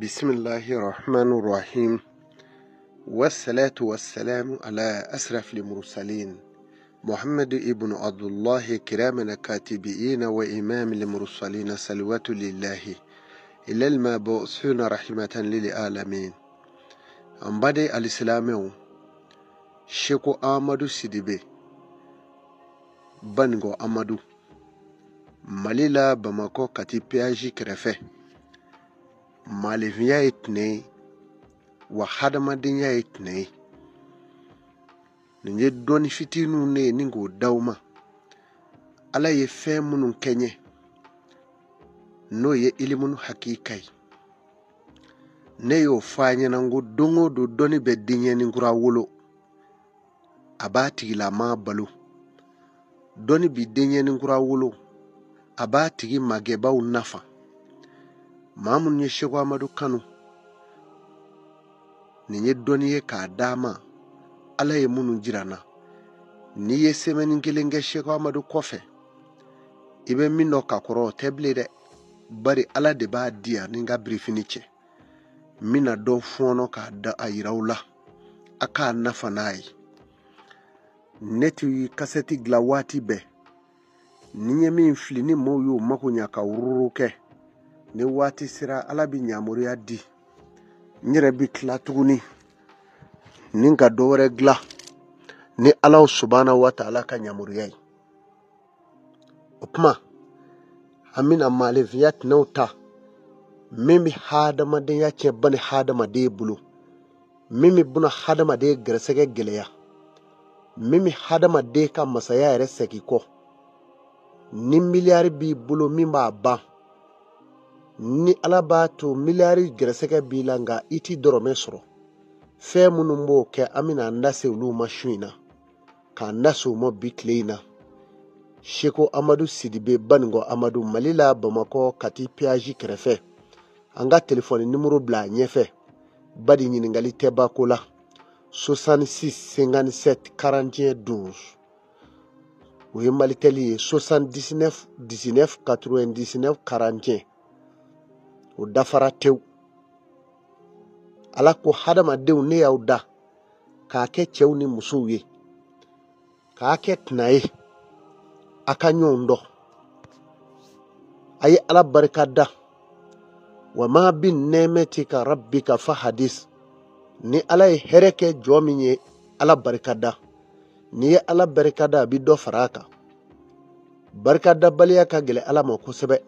بسم الله الرحمن الرحيم والصلاة والسلام على أشرف المرسلين محمد ابن عبد الله كرام الكاتبين وإمام المرسلين صلوات لله إلى المبعوثين رحمة للعالمين أمبادي الإسلامي شيخو أحمد سيديبي بانغو أمادو ماليلا باماكو كاتيبياجي كرفه maliviya itne wa hadamadenya itne ninye doni fitinu ne ningo dauma ala ye fe munun kenye no ye ilimunu hakikai ne yo fanya nango dongo do doni be dinye ningura wolo abati la ma balu doni bi dinye ningura wolo abati gi mageba unafa mamun ye Sheikh Ahmadu Kanu ninye doni ye ka dama ala ye munun jirana ni ye semeni ngelenge Sheikh Ahmadu kofe ibe minno ka koro teble de bari ala de ba dia ninga briefini che mina do fono ka da ayiraula aka nafa nayi neti kaseti glawati be ninye min flini moyo makunya ka ururuke ne wati sira ala bi nyamuri adi nyere bi kla tuguni ninga dore gla ni Allah subhanahu wa ta'ala ka nyamuri yai upma amina maliviyat nauta mimi hadama de yace bani hadama de bulu mimi buna hadama de gresege geleya mimi hadama de ka masaya reseki ko ni miliyari bi bulu mimba ba ni alabato miliyari gresege bilanga iti dorome soro fe munumbo ke amina ndase ulu mashwina ka ndasu mo biklina Sheikh Ahmadu Sidibe bango Amadou Malila Bamako kati piaji krefe anga telefoni numero bla nyefe badi nyiningali teba kola 66 57 41 12 oui maliteli 79 19 99 41 o dafara tew ala ko hadama dew ne yawda ka ke cewni musuye ka ke tnaye akanyo ndo ay ala barkada wa ma bin nemetika rabbika fa hadis ni ala hereke jominye ala barkada ni ala barkada bi do faraka barkada baliya ka gele ala mo kusebe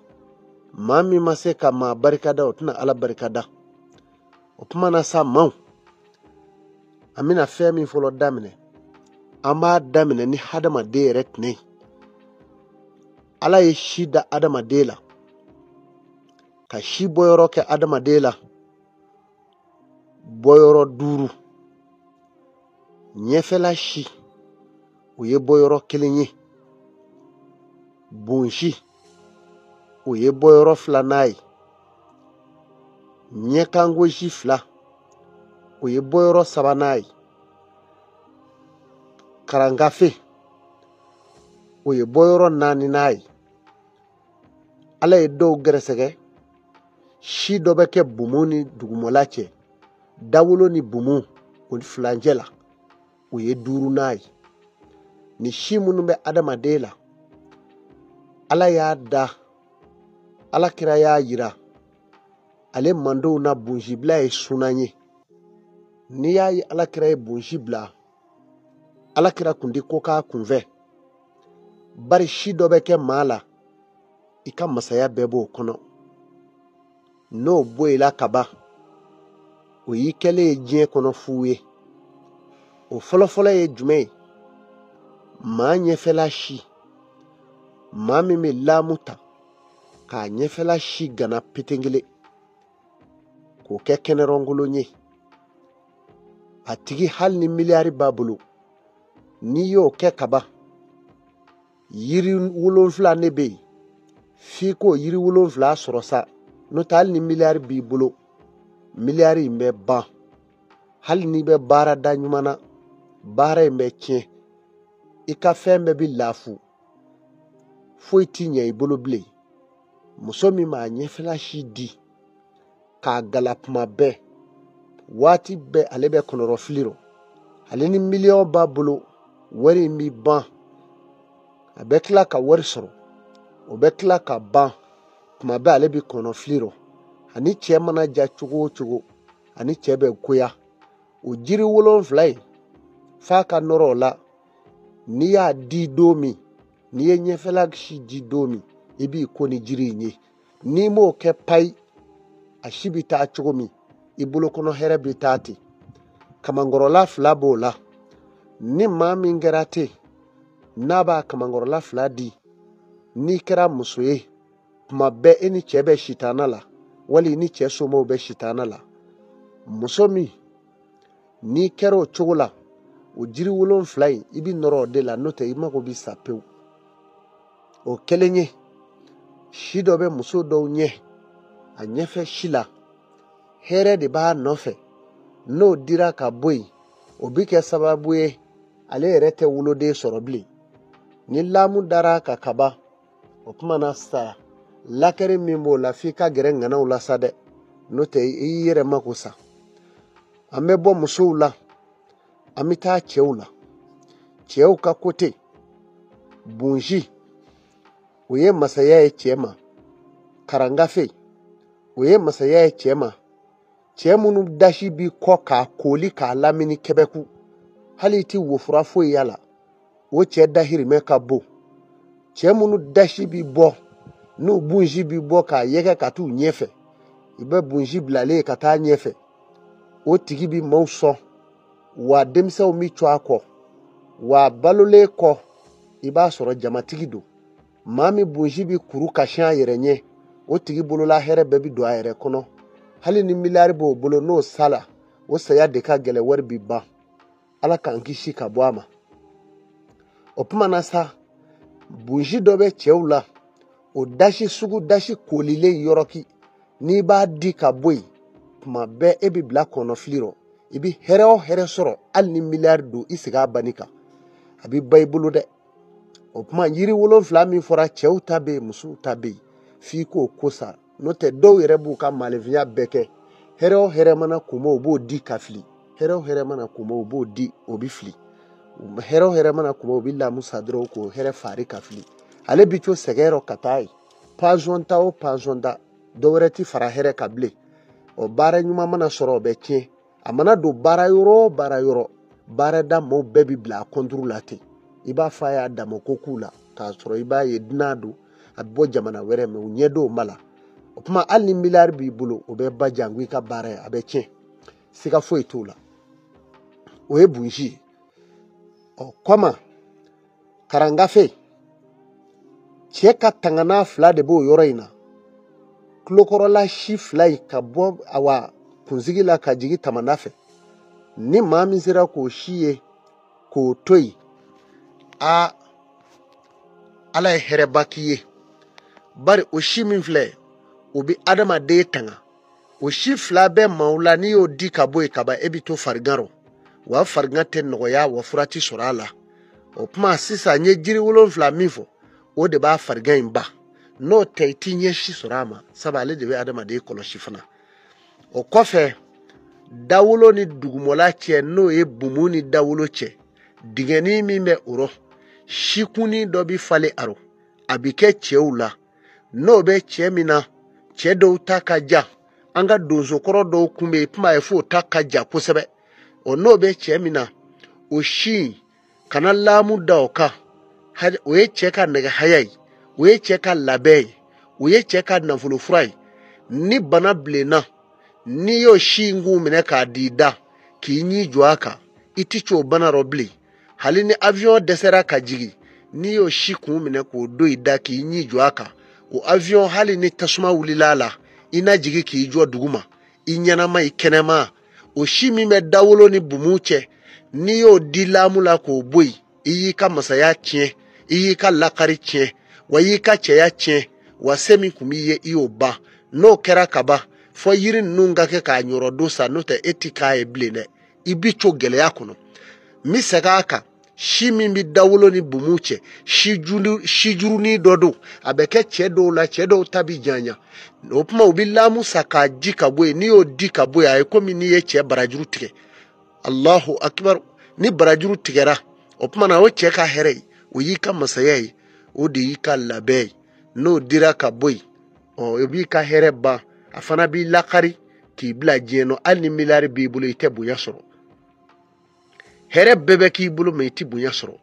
mami maseka ma barkada otuna ala barkada opmana sa maw amina femi folo damine ama damine ni hadama de retne ala ye shida adama dela ka shi boyoro ke adama dela boyoro duru nyefela shi uye boyoro kelenye bunshi uye boyoro flanai nyekango shi fla uye boyoro sabanai karangafe uye boyoro nani nai ala ye do gresege shi do beke bumuni dugumolache dawulo ni bumu on flangela uye duru nai ni shi munumbe adama dela ala ya da ala kira ya yira ale mando na bunjibla e sunanye ni ya yi ala kira e bunjibla ala kira kundi koka kunve bari shi do beke mala ika masaya bebo kono no boyla kaba o yikele je kono fuwe o folo ye jume ma nyefela shi ma mimi lamuta ka nyefela shi gana pitengele ko kekene rongolo nye atigi hal ni miliyari babulu ni yo ke kaba yiri wolonfla nebe fiko yiri wolonfla sorosa no tal ni miliyari bi bulu miliyari mbe ba hal ni be bara da nyumana bara mbe kien ika fembe bi lafu foiti nya ibulu ble musomi ma nyefela shi di k'a gala kuma bɛɛ waati bɛɛ ale bɛ kɔnɔrɔfili rɔ ale ni miliyɔn b'a bolo wari in bi ban a bɛ tila ka wari sɔrɔ o bɛ tila ka ban kuma bɛɛ ale bi kɔnɔfili rɔ ani cɛ mana ja cogo o cogo ani cɛ bɛ goya o jiri 7 in f'a ka nɔrɔ o la n'i y'a di don min n'i ye ɲɛfɛla si di don min i b'i ko ni jiri in ye n'i m'o kɛ payi a si bi taa cogo min i bolo kɔnɔ hɛrɛ bi taa ten kamangɔrɔla 2 b'o la ni maa min kɛra ten n'a b'a kamangɔrɔla 2 di n'i kɛra muso ye kuma bɛɛ i ni cɛ bɛ sitana la wali i ni cɛ somɔgɔw bɛ sitana la muso min n'i kɛra o cogo la o jiri 7 in i bi nɔrɔ o de la n'o tɛ i mago bi sa pewu o kelen ye si dɔ bɛ muso dɔw ɲɛ a ɲɛfɛ si la hɛrɛ de b'a nɔfɛ n'o dira ka bɔ yen o bi kɛ sababu ye ale yɛrɛ tɛ woloden sɔrɔ bilen ni lamu dara ka kaba o kuma na sa lakɛri min b'o la f'i ka gɛrɛ ŋanaw la sa dɛ n'o tɛ i yɛrɛ mako sa an bɛ bɔ musow la an bɛ taa cɛw la cɛw ka kote bunji o ye masaya ye cɛ ma karangafe o ye masaya ye cɛ ma cɛ minnu dasi bi kɔ k'a kooli k'a lamini kɛbɛku hali i ti wofura foyi y'a la o cɛ dahirimɛ ka bon cɛ minnu dasi bi bɔ n'u bunji bi bɔ k'a yɛgɛ ka t'u ɲɛfɛ i bɛ bunji bilalen ka taa ɲɛfɛ o tigi bi maaw sɔn wa denmisɛnw mi cɔ a kɔ wa balolen kɔ i b'a sɔrɔ jamatigi don maa min bunji bi kuru ka siɲɛ a yɛrɛ ɲɛ o tigi bolola hɛrɛ bɛɛ bi don a yɛrɛ kɔnɔ hali ni miliyari b'o bolo n'o sala o saya de ka gɛlɛ wari bi ban ala k'an kisi ka bɔ a ma o tuma na sa bunji dɔ bɛ cɛw la o dasi sugu dasi koolilen yɔrɔki n'i b'a di ka bɔ yen tuma bɛɛ e bi bila kɔnɔfili rɔ i bi hɛrɛ o hɛrɛ sɔrɔ hali ni miliyari don i sigi a banni kan a bi ba i bolo dɛ o tuma yiri 7 min fɔra cɛw ta bɛ yen musow ta bɛ yen f'i k'o ko sa n'o tɛ dɔw yɛrɛ b'u ka maalefinya bɛɛ kɛ hɛrɛ o hɛrɛ mana kuma o b'o di ka fili hɛrɛ o hɛrɛ mana kuma o b'o di o bi fili hɛrɛ o hɛrɛ mana kuma o bi lamu sa dɔrɔn k'o hɛrɛ fari ka fili ale bi to sɛgɛ rɔ ka taa ye pansɔn ta o pansɔn ta dɔwɛrɛ ti fara hɛrɛ ka bilen o baara ɲuman mana sɔrɔ o bɛ tiɲɛ a mana don baara yɔrɔ o baara yɔrɔ baarada maaw bɛɛ bi bila a kɔnturu la ten i b'a fɔ a y'a dama ko k'u la k'a sɔrɔ i b'a ye dunan don a bɛ bɔ jamana wɛrɛ mɛ u ɲɛdon ma la o tuma hali ni miliyari b'i bolo o bɛ ba jango i ka baara ye a bɛ tiɲɛ siga foyi t'o la o ye bunji ye ɔ kɔma karangafe cɛ ka tangana 2 de b'o yɔrɔ in na tulokɔrɔla si 2 in ka bɔ awa kunsigi la ka jigin tamana fɛ ni maa min sera k'o si ye k'o to yen ala ye hɛrɛba k'i ye bari o si min filɛ o bi adamaden tanga o si 2 bɛɛ maaw la n'i y'o di ka bɔ yen ka ban e bi to farigan rɔ wa farigan tɛ nɔgɔya wa fura ti sɔrɔ a la o tuma sisan n ye jiri 7 min fɔ o de b'a farigan in ban n'o tɛ i t'i ɲɛsi sɔrɔ a ma sabu ale de bɛ adamaden kɔlɔsi fana o kɔfɛ dawolo ni dugumɔla cɛ n'o ye bumu ni dawolo cɛ digɛnin min bɛ o rɔ sikunni dɔ bi falen a rɔ a bi kɛ cɛw la n'o bɛ cɛ min na cɛ dɔw ta ka ja an ka donsokɔrɔ dɔw kun bɛ yen kuma ye f'o ta ka ja kosɛbɛ o n'o bɛ cɛ min na o si kana lamu da o kan o ye cɛ ka nɛgɛ haya ye o ye cɛ ka labɛn ye o ye cɛ ka nafolo fura ye ni bana bilenna n'i y'o si in kun minɛ k'a di i da k'i ɲi jɔ a kan i ti c'o bana rɔ bilen hali ni avion dɛsɛra ka jigin n'i y'o si kun minɛ k'o don i da k'i ɲi jɔ a kan o avion hali ni tasuma wulila a la i na jigin k'i jɔ duguma i ɲɛnama i kɛnɛma o si min bɛ dawolo ni bumu cɛ n'i y'o di lamu la k'o bɔ yen i y'i ka masaya tiɲɛ i y'i ka lakari tiɲɛ wa i y'i ka cɛya tiɲɛ wa se min kun b'i ye i y'o ban n'o kɛra ka ban fɔ yiri ninnu ka kɛ k'a ɲɔrɔ don sa n'o tɛ e ti k'a ye bilen dɛ i bi co gɛlɛya kɔnɔ n bi segin a kan si min bi dawolo ni bumu cɛ sijurunin dɔ don a bɛ kɛ cɛ dɔw la cɛ dɔw ta bi janya o kuma u bi lamu sa k'a ji ka bɔ yen n'i y'o di ka bɔ yen a ye komi n'i ye cɛ barajuru tigɛ Allahu akbar ni barajuru tigɛra o kuma na o cɛ ka hɛrɛ o y'i ka masaya ye o de y'i ka labɛn ye n'o dira ka bɔ yen o b'i ka hɛrɛ ban a fana b'i lakari k'i bila diɲɛ nɔ hali ni miliyari b'i bolo i tɛ bonya sɔrɔ hɛrɛ bɛɛ bɛ k'i bolo mɛ i tɛ bonya sɔrɔ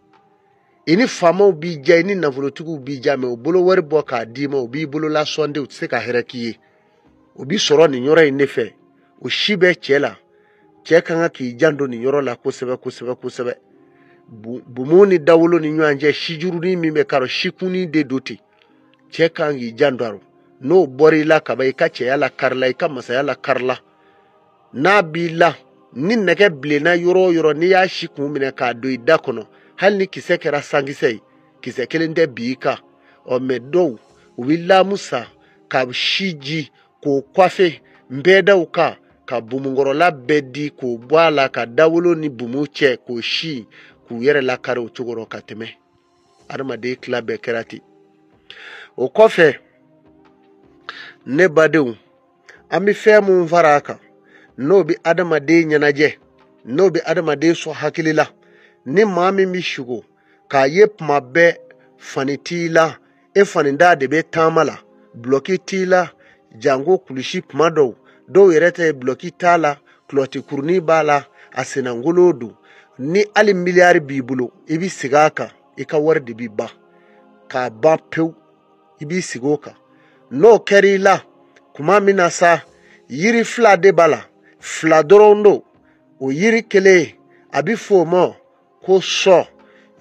i ni faamaw b'i diya i ni nafolotigiw b'i diya mɛ o bolo wari bɔ k'a d'i ma o b'i bolo lasɔnde o tɛ se ka hɛrɛ k'i ye o b'i sɔrɔ nin yɔrɔ in de fɛ o si bɛ cɛ la cɛ kan ka k'i janto nin yɔrɔ la kosɛbɛ kosɛbɛ kosɛbɛ bumu ni dawolo ni ɲɔgɔn cɛ sijurunin min bɛ k'a sikunnin de don ten cɛ kan k'i janto a rɔ n'o bɔra i la kaban i ka cɛya la karila i ka masaya la karila n'a b'i la ni nɛgɛ bilenna yɔrɔ o yɔrɔ n'i y'a si kun minɛ k'a don i da kɔnɔ hali ni kisɛ kɛra sankisɛ ye kisɛ kelen tɛ bi i kan mɛ dɔw u bɛ lamu sa ka si ji k'o kɔfe nbɛdaw kan ka bumukɔrɔla bɛɛ di k'o bɔ a la ka dawolo ni bumu cɛ k'o si k'u yɛrɛ lakari o cogo rɔ ka tɛmɛ adamaden tila bɛɛ kɛra ten o kɔfɛ ne badenw an bɛ fɛn mun fara a kan n'o bɛ adamaden ɲɛnajɛ n'o bɛ adamaden sɔn hakili la ni maa min bɛ sugo k'a ye tuma bɛɛ fani t'i la e fanida de bɛ taama la bulɔki t'i la jango kulusi tuma dɔw yɛrɛ tɛ bulɔki t'a la kulɔti kurunin b'a la a senangolo don ni hali miliyari b'i bolo i bɛ segin a kan i ka wari de b'i ban k'a ban pewu i b'i sigi o kan n'o kɛra i la kuma min na sa yiri fila de b'a la fila dɔrɔn don o yiri kelen a bɛ fɔ o ma ko sɔ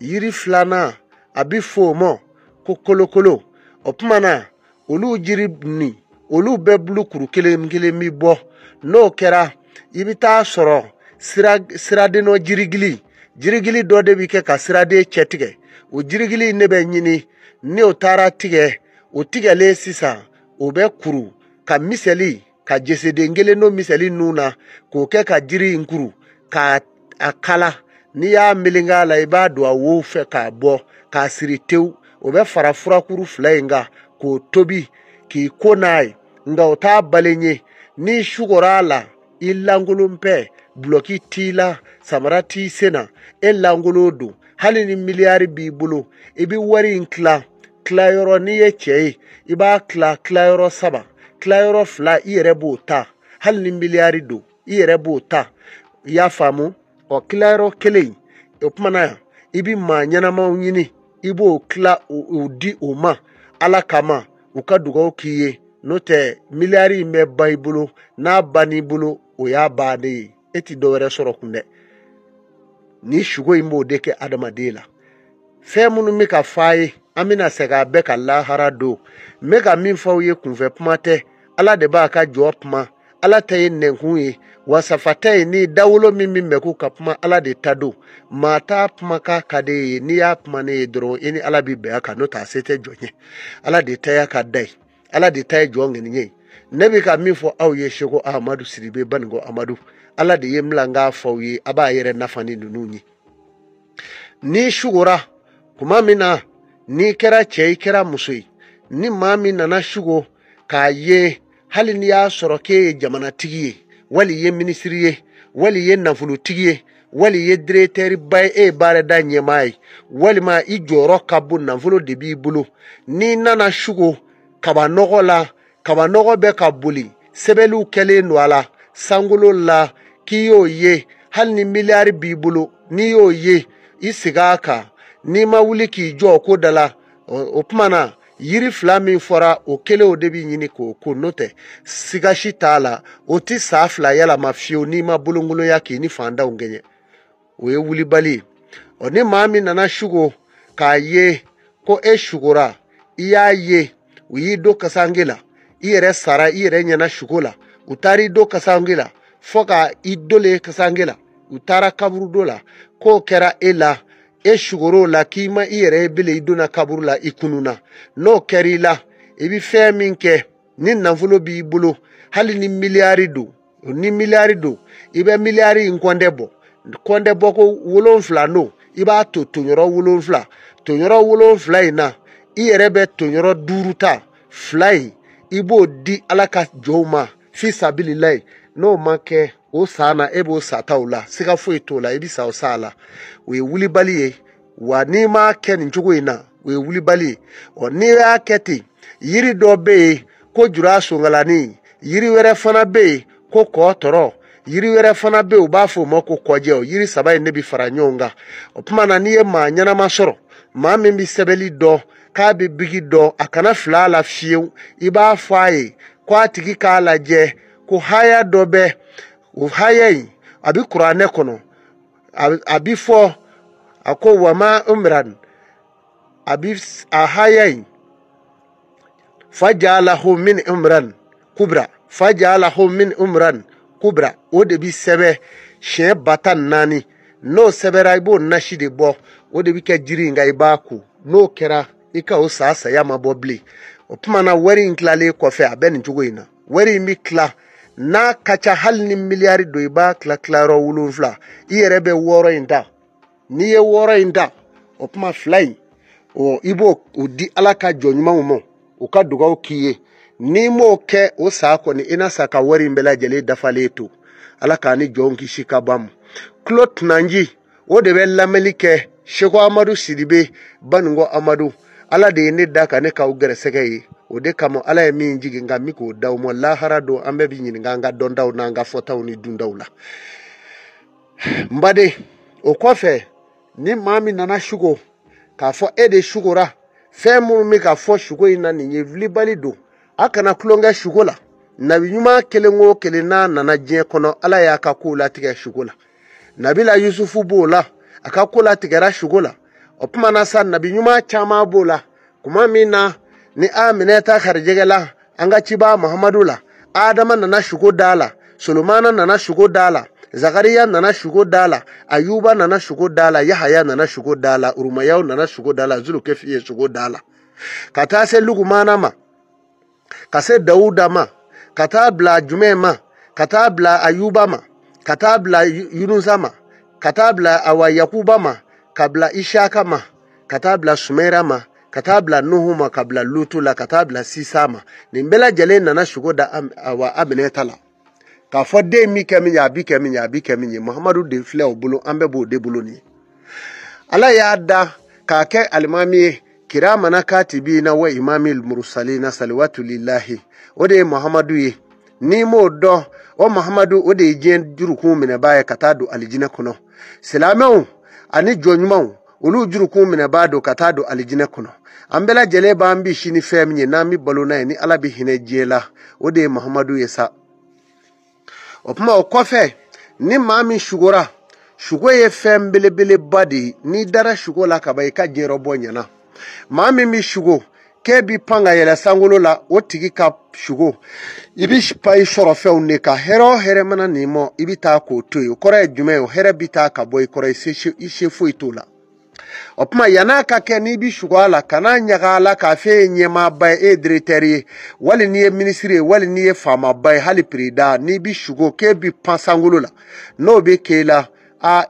yiri filanan a bɛ fɔ o ma ko kolokolo o tuma na olu jiri nin olu bɛɛ bulu kuru kelen kelen bɛ bɔ n'o kɛra i bɛ taa sɔrɔ siraden dɔ jirigili dɔ de bɛ kɛ ka siraden cɛ tigɛ o jirigili ne bɛ ɲini ni o taara tigɛ o tigɛlen sisan o bɛ kuru ka misɛli ka jeseden kelen n'o misɛli nun na k'o kɛ ka jiri in kuru k'a kala n'i y'a meleke a la i b'a don a wo fɛ k'a bɔ k'a siri tewu o bɛ fara furakuru fila in kan k'o tobi k'i ko n'a ye nka o t'a balen ye n'i sugɔra a la i lankolon pɛ bulɔki t'i la samara t'i sen na e lankolon don hali ni miliyari b'i bolo i bɛ wari in tilayɔrɔ n'i ye cɛ ye i b'a tilayɔrɔ 3 tilayɔrɔ 2 i yɛrɛ b'o ta hali ni miliyari don i yɛrɛ b'o ta i y'a faamu tilayɔrɔ 1 o tuma na i bɛ maa ɲɛnamaw ɲini i b'o o di o ma ala kama u ka dugawu k'i ye n'o tɛ miliyari in bɛ ban i bolo n'a ban'i bolo o y'a bannen ye e ti dɔwɛrɛ sɔrɔ kun dɛ ni sugo in b'o de kɛ adamaden la fɛn minnu bɛ ka f'a ye an bɛna segin a bɛɛ ka lahara don n bɛ ka min fɔ aw ye kunfɛ kuma tɛ ala de b'a ka jɔ kuma ala ta ye nɛnkun ye wasafa tɛ ye ni dawolo min bɛ mɛn k'u ka kuma ala de ta don maa t'a kuma k'a ka de ye n'i y'a kuma ne ye dɔrɔn i ni ala bɛ bɛn a kan n'o tɛ a se tɛ jɔn ye ala de ta y'a ka da ye ala de ta ye jɔn ŋɛniɲɛ ye ne bɛ ka min fɔ aw ye seko ahamadu siribe banikɔ amadu ala de ye n bila n k'a fɔ aw ye a b'a yɛrɛ nafa ni ninnu ye n'i sugora kuma min na n'i kɛra cɛ i kɛra muso ye ni maa min nana sugo k'a ye hali n'i y'a sɔrɔ k'e ye jamanatigi ye wali i ye minisiri ye wali i ye nafolotigi ye wali i ye diretɛriba ye e ye baarada ɲɛmaa ye walima i jɔyɔrɔ ka bon nafolo de b'i bolo n'i nana sugo kabanɔgɔ la kabanɔgɔ bɛ ka boli sɛbɛliw kɛlen don a la sankolo la k'i y'o ye hali ni miliyari b'i bolo n'i y'o ye i segin a kan n'i ma wuli k'i jɔ o ko da la o tuma na yiri fila min fɔra o kelen o de b'i ɲini k'o ko n'o tɛ siga si t'a la o ti sa fila yalama fiyewu n'i ma bolongoloya k'i ni fandaw gɛɲɛ o ye wulibali ye ni maa min nana sugo k'a ye ko e sugora i y'a ye u y'i do kasange la i yɛrɛ sara i yɛrɛ ɲɛna sugo la u taara i do kasange la fɔ ka i dole kasange la u taara kaburu do la k'o kɛra e la e sugoro la k'i ma i yɛrɛ bele i donna kaburu la i kununa n'o kɛra i la i bɛ fɛn min kɛ ni nafolo b'i bolo hali ni miliyari don i bɛ miliyari in kɔndɛ bɔ ko 7 no i b'a to tonyɔrɔ 7 tonyɔrɔ 7 in na i yɛrɛ bɛ tonyɔrɔ 5 ta 2 in i b'o di Ala ka jɔnw ma fi sabililayi n'o ma kɛ o san na e b'o sata o la siga foyi t'o la i bi sa o sa la o ye wulibali ye wa n'i ma kɛ nin cogo in na o ye wulibali ye n'i y'a kɛ ten yiri dɔ bɛ yen ko jura songalani yiri wɛrɛ fana bɛ yen ko kɔ tɔrɔ yiri wɛrɛ fana bɛ yen u b'a fɔ o ma ko kɔjɛ o yiri 3 in ne bi fara ɲɔgɔn kan o tuma na n'i ye maa ɲɛnama sɔrɔ maa min bi sɛbɛnni dɔn k'a bɛ bigi dɔn a kana fila la fiyewu i b'a fɔ a ye ko a tigi k'a lajɛ ko haya dɔ bɛ o haya in a bi kuranɛ kɔnɔ a bi fɔ a ko wama umran a haya in fajalahu min umran kubra fajalahu min umran kubra o de bi sɛbɛ siɲɛ 4 n'o sɛbɛra i b'o nasi de bɔ o de bi kɛ jiri in kan i b'a ko n'o kɛra i ka o saya ma bɔ bilen o tuma na wari in tilalen kɔfɛ a bɛ nin cogo in na wari in bi tila n'a ka ca hali ni miliyari don i b'a tila tilayɔrɔ 7 i yɛrɛ bɛ 6 in ta n'i ye 6 in ta o tuma 2 in i b'o di Ala ka jɔnɲumanw ma o ka dugawu k'i ye n'i m'o kɛ o sa kɔni i na sa ka wari in bɛɛ lajɛlen dafalen to Ala k'a ni jɔnw kisi ka bɔ a ma kulo tunanji o de bɛ lamɛnni kɛ Sheku Amadu Sidibe Baningo Amadu Ala de ye ne da ka ne k'aw gɛrɛsɛgɛ ye o de kama Ala ye min jigin nka min k'o d'aw ma lahara don an bɛɛ bi ɲininka an ka dɔntaw n'an ka fɔtaw ni dundaw la n baden o kɔfɛ ni maa min nana sugo k'a fɔ e de sugora fɛn minnu bɛ ka fɔ sugo in na nin ye wulibali don a kana tulonkɛ sugo la nabi ɲuman kelen o kelen n'a nana diɲɛ kɔnɔ Ala y'a ka kow latigɛ sugo la nabila Yusufu b'o la a ka ko latigɛra sugo la o tuma na sa nabi ɲuman caman b'o la kuma min na ni Aminata karijɛgɛ la an ka ciba Muhamadu la Adama nana sugo da la Solomana nana sugo da la Zakariya nana sugo da la Ayuba nana sugo da la Yahaya nana sugo da la Urumayaw nana sugo da la Zulukɛfi ye sugo da la ka taa se Lugumana ma ka se Dawuda ma ka taa bila jumɛn ma ka taa bila Ayuba ma ka taa bila Yunusa ma ka taa bila awa Yakuba ma ka bila Ishaka ma ka taa bila Sumera ma ka taa bila Nuhu ma ka bila Lutu la ka taa bila Sisa ma nin bɛɛ lajɛlen nana sugo da awa Aminata la k'a fɔ den min kɛ min ye a bi kɛ min ye a bi kɛ min ye Muhamadu de filɛ o bolo an bɛɛ b'o de bolo nin ye Ala y'a da k'a kɛ alimami ye kiramana katibina wa imamil mursalina salawatu lillahi o de ye Muhamadu ye n'i m'o dɔn o Muhamadu o de ye diɲɛ jurukun minɛbaa ye ka taa don alijinɛ kɔnɔ silamɛw ani jɔnɲumanw olu jurukun minɛbaa don ka taa don alijinɛ kɔnɔ an bɛɛ lajɛlen b'an bi sini fɛn min ye n'an bi balo n'a ye ni Ala bi hinɛ diɲɛ la o de ye Muhamadu ye sa o tuma o kɔfɛ ni maa min sugora sugo ye fɛn belebeleba de ye n'i dara sugo la ka ban i ka diɲɛ bɔ ɲɛna maa min bi sugo k'e bi pan ka yɛlɛ sankolo la o tigi ka sugo i bi pan i sɔrɔ fɛnw de kan hɛrɛ o hɛrɛ mana nin mɔ i bi taa k'o to yen o kɔrɔ ye jumɛn ye o hɛrɛ bi taa ka bɔ i kɔrɔ i se foyi t'o la o tuma yan'a ka kɛ n'i bi sugo a la kana ɲaga a la k'a fɔ e ye ɲɛmaaba ye e ye directeur ye wali n'i ye ministre ye wali n'i ye faamaba ye hali président n'i bi sugo k'e bi pan sankolo la n'o bɛ k'e la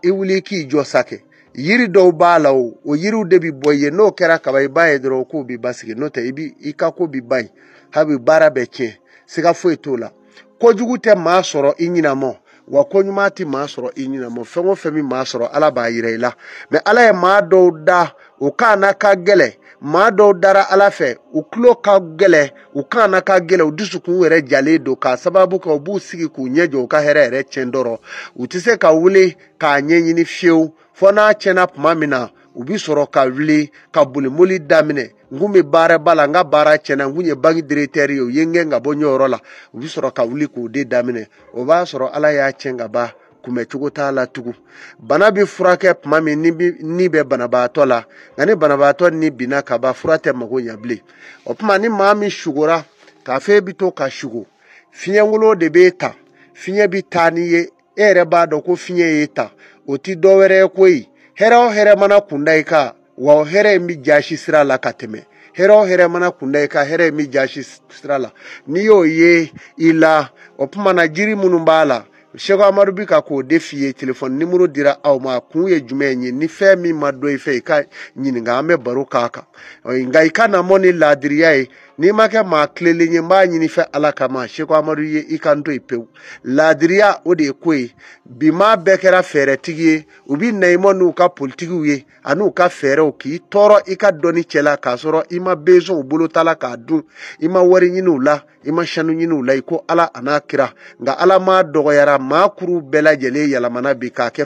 i wuli k'i jɔ sa kɛ yiri dɔw b'a la o yiriw de bi bɔ i ye n'o kɛra kaba i b'a ye dɔrɔn k'o bi basigi n'o tɛ i ka ko bi ban habi baara bɛ tiɲɛ siga foyi t'o la kojugu tɛ maa sɔrɔ i ɲinamɔ wa ko ɲuman tɛ maa sɔrɔ i ɲinamɔ fɛn o fɛn min maa sɔrɔ Ala b'a yira i la mais Ala ye maa dɔw da o kan na ka gɛlɛ maa dɔw dara Ala fɛ u tulo ka gɛlɛ u kan na ka gɛlɛ u dusukun yɛrɛ jalen don k'a sababu kɛ u b'u sigi k'u ɲɛ jɔ u ka hɛrɛ yɛrɛ tiɲɛ dɔrɔn u tɛ se ka wuli k'a ɲɛɲini fiyewu fɔ n'a tiɲɛna tuma min na u bi sɔrɔ ka wuli ka bolimoli daminɛ n kun bɛ baaraba la n ka baara tiɲɛna n kun ye banque directeur ye u ye n gɛn ka bɔ ɲɔyɔrɔ la u bi sɔrɔ ka wuli k'o de daminɛ o b'a sɔrɔ Ala y'a tiɲɛ ka ban kunbɛcogo t'a la tugun bana bi furakɛ tuma min ni bɛ banabaatɔ la nka ni banabaatɔ ni binna ka ban fura tɛ mago ɲɛ bilen o tuma ni maa min sugora k'a fɔ e bi to ka sugo fiɲɛwolo de b'e ta fiɲɛ bi taa n'i ye e yɛrɛ b'a dɔn ko fiɲɛ y'e ta o ti dɔwɛrɛ ye koyi hɛrɛ o hɛrɛ mana kunda i kan wa o hɛrɛ in bi jasi sira la ka tɛmɛ hɛrɛ o hɛrɛ mana kunda i kan hɛrɛ in bi jasi sira la n'i y'o ye i la o tuma na jiri minnu b'a la Cheikh Amadou bi ka ko défier téléphone numéro dira aw ma kun ye jumɛn ye ni fɛn min ma dɔ i fɛ i ka ɲininka an bɛ baro k'a kan nka i ka na mɔ ni laadiriya ye n'i ma kɛ maa tilelen ye n b'a ɲini fɛ ala kama Cheikh Amadou ye i kan to yen pewu laadiriya o de ye ko ye bi maa bɛɛ kɛra fɛɛrɛtigi ye u bi na i ma n'u ka politigiw ye an'u ka fɛɛrɛw k'i tɔɔrɔ i ka dɔnni cɛla k'a sɔrɔ i ma besoin bolo tala k'a dun i ma wari ɲini u la i ma sanu ɲini u la i ko ala a n'a kira nka ala ma dɔgɔyara maa kuru bɛɛ lajɛlen yɛlɛmana bi k'a kɛ